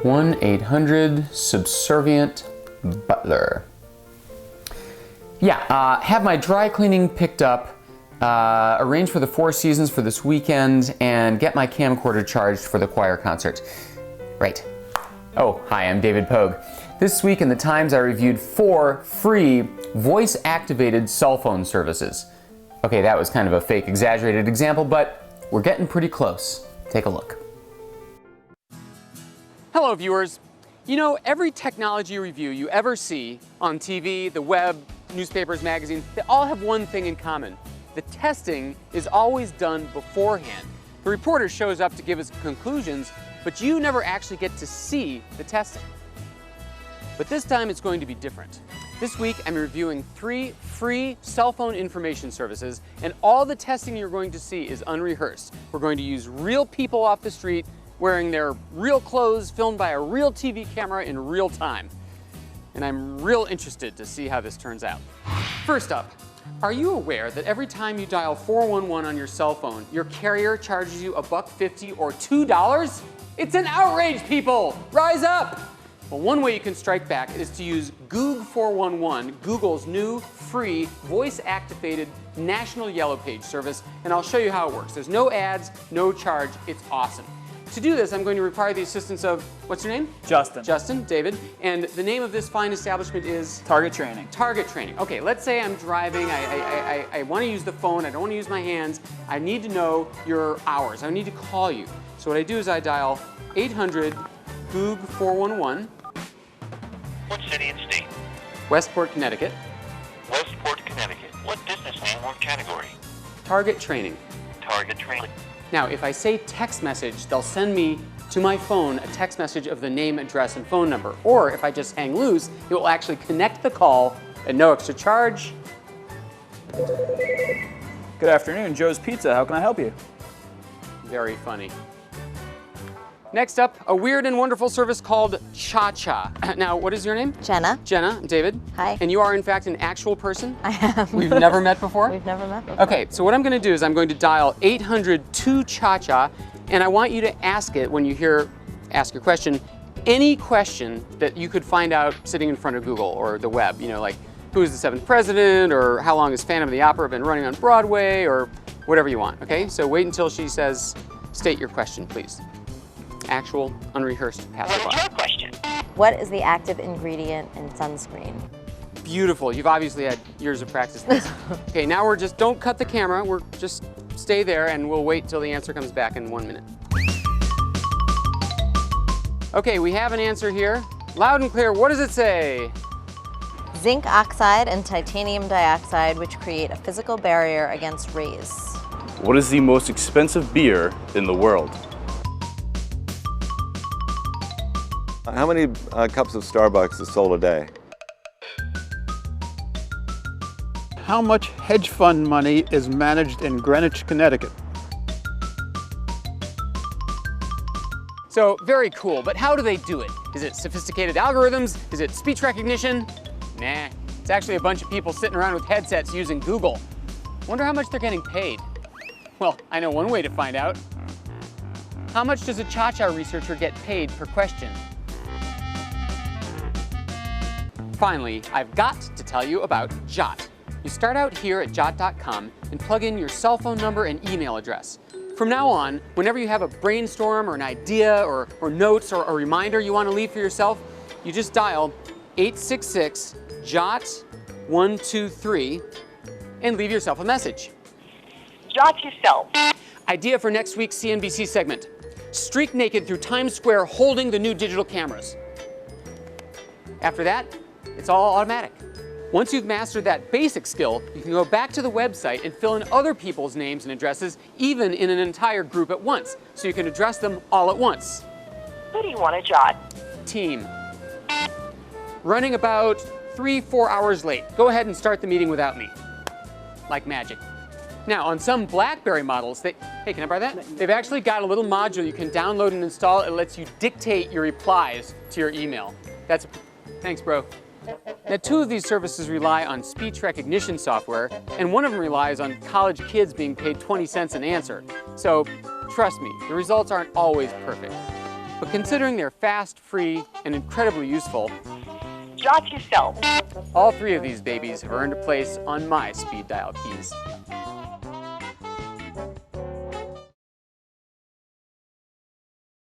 1-800-subservient butler. Yeah, have my dry cleaning picked up, arrange for the Four Seasons for this weekend, and get my camcorder charged for the choir concert. Right. Oh, hi, I'm David Pogue. This week in the Times I reviewed 4 free voice-activated cell phone services. Okay, that was kind of a fake, exaggerated example, but we're getting pretty close. Take a look. Hello, viewers. You know, every technology review you ever see on TV, the web, newspapers, magazines, they all have one thing in common. The testing is always done beforehand. The reporter shows up to give us conclusions, but you never actually get to see the testing. But this time it's going to be different. This week I'm reviewing 3 free cell phone information services, and all the testing you're going to see is unrehearsed. We're going to use real people off the street wearing their real clothes, filmed by a real TV camera in real time. And I'm real interested to see how this turns out. First up, are you aware that every time you dial 411 on your cell phone, your carrier charges you $1.50 or $2? It's an outrage, people! Rise up! Well, one way you can strike back is to use Goog 411, Google's new free voice-activated national yellow page service, and I'll show you how it works. There's no ads, no charge, it's awesome. To do this, I'm going to require the assistance of, what's your name? Justin. Justin, David. And the name of this fine establishment is? Target Training. Target Training. Okay, let's say I'm driving, I want to use the phone, I don't want to use my hands, I need to know your hours, I need to call you. So what I do is I dial 800 Goog 411. What city and state? Westport, Connecticut. Westport, Connecticut. What business name or category? Target Training. Target Training. Now, if I say text message, they'll send me to my phone a text message of the name, address, and phone number. Or if I just hang loose, it will actually connect the call at no extra charge. Good afternoon, Joe's Pizza. How can I help you? Very funny. Next up, a weird and wonderful service called Chaa. Now, what is your name? Jenna. Jenna, I'm David. Hi. And you are, in fact, an actual person? I am. We've never met before? We've never met before. Okay, so what I'm going to do is I'm going to dial 800-2-CHA-CHA, and I want you to ask it when you ask your question, any question that you could find out sitting in front of Google or the web, you know, like who is the 7th president, or how long has Phantom of the Opera been running on Broadway, or whatever you want, okay? So wait until she says, state your question, please. Actual, unrehearsed passerby. What is your question? What is the active ingredient in sunscreen? Beautiful. You've obviously had years of practice in this. Okay, now don't cut the camera. We're just stay there and we'll wait till the answer comes back in 1 minute. Okay, we have an answer here. Loud and clear, what does it say? Zinc oxide and titanium dioxide, which create a physical barrier against rays. What is the most expensive beer in the world? How many cups of Starbucks is sold a day? How much hedge fund money is managed in Greenwich, Connecticut? So, very cool, but how do they do it? Is it sophisticated algorithms? Is it speech recognition? Nah, it's actually a bunch of people sitting around with headsets using Google. Wonder how much they're getting paid. Well, I know one way to find out. How much does a Chaa researcher get paid per question? Finally, I've got to tell you about Jot. You start out here at jot.com and plug in your cell phone number and email address. From now on, whenever you have a brainstorm or an idea or notes or a reminder you want to leave for yourself, you just dial 866-JOT-123 and leave yourself a message. Jot yourself. Idea for next week's CNBC segment. Streak naked through Times Square holding the new digital cameras. After that, it's all automatic. Once you've mastered that basic skill, you can go back to the website and fill in other people's names and addresses, even in an entire group at once, so you can address them all at once. Who do you want to jot? Team. Running about 3-4 hours late. Go ahead and start the meeting without me. Like magic. Now, on some BlackBerry models, hey, can I borrow that? They've actually got a little module you can download and install. It lets you dictate your replies to your email. Thanks, bro. Now, 2 of these services rely on speech recognition software, and one of them relies on college kids being paid 20 cents an answer. So, trust me, the results aren't always perfect. But considering they're fast, free, and incredibly useful, Draw to self. all three of these babies have earned a place on my speed dial keys.